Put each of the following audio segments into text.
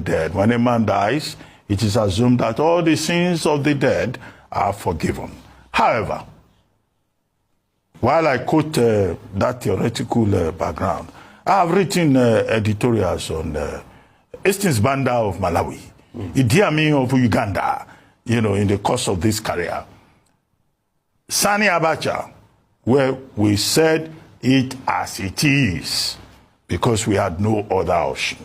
dead. When a man dies, it is assumed that all the sins of the dead are forgiven. However, while I quote that theoretical background, I have written editorials on Hastings Banda of Malawi, Idi Amin of Uganda, in the course of this career. Sani Abacha, where we said it as it is, because we had no other option.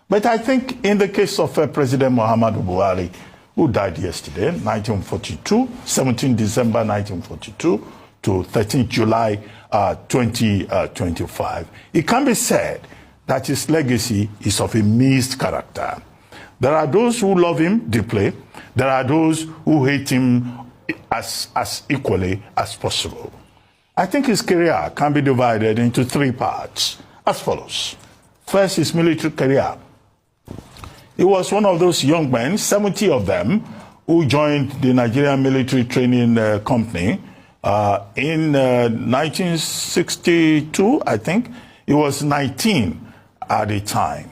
But I think in the case of President Mohamad Buhari, who died yesterday, 1942, 17 December 1942 to 13 July 2025, it can be said that his legacy is of a mixed character. There are those who love him deeply. There are those who hate him as equally as possible. I think his career can be divided into three parts as follows. First, his military career. He was one of those young men, 70 of them, who joined the Nigerian Military Training Company in 1962, I think. He was 19 at the time.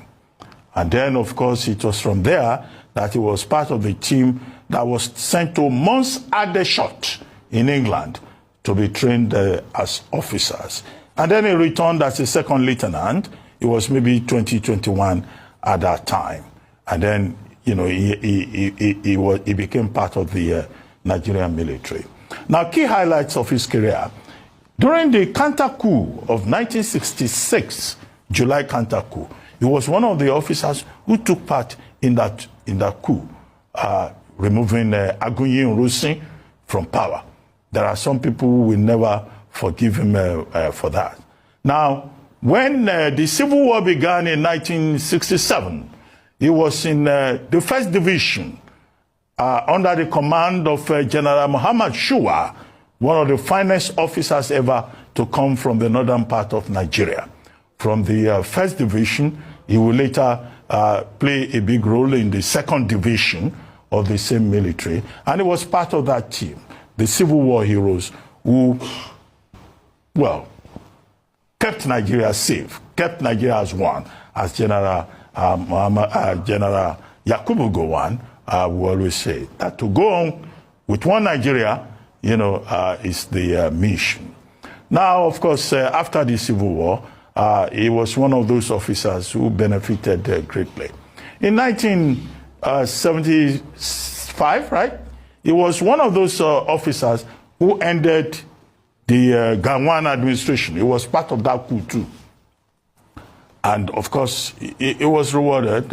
And then, of course, it was from there that he was part of the team that was sent to Mons Adeshot in England to be trained as officers. And then he returned as a second lieutenant. He was maybe 20, 21 at that time. And then, he became part of the Nigerian military. Now, key highlights of his career. During the counter coup of 1966, July counter coup, he was one of the officers who took part in that coup, removing Agunyi Nrusi from power. There are some people who will never forgive him for that. Now, when the Civil War began in 1967, he was in the 1st Division under the command of General Muhammad Shua, one of the finest officers ever to come from the northern part of Nigeria. From the 1st Division, he will later play a big role in the 2nd Division of the same military, and he was part of that team, the Civil War heroes who, well, kept Nigeria safe, kept Nigeria as one, as General General Yakubu Gowon will always say. That to go on with one Nigeria, is the mission. Now, of course, after the Civil War, he was one of those officers who benefited greatly. In 1975, right, he was one of those officers who ended the Gowon administration. He was part of that coup too. And of course, he was rewarded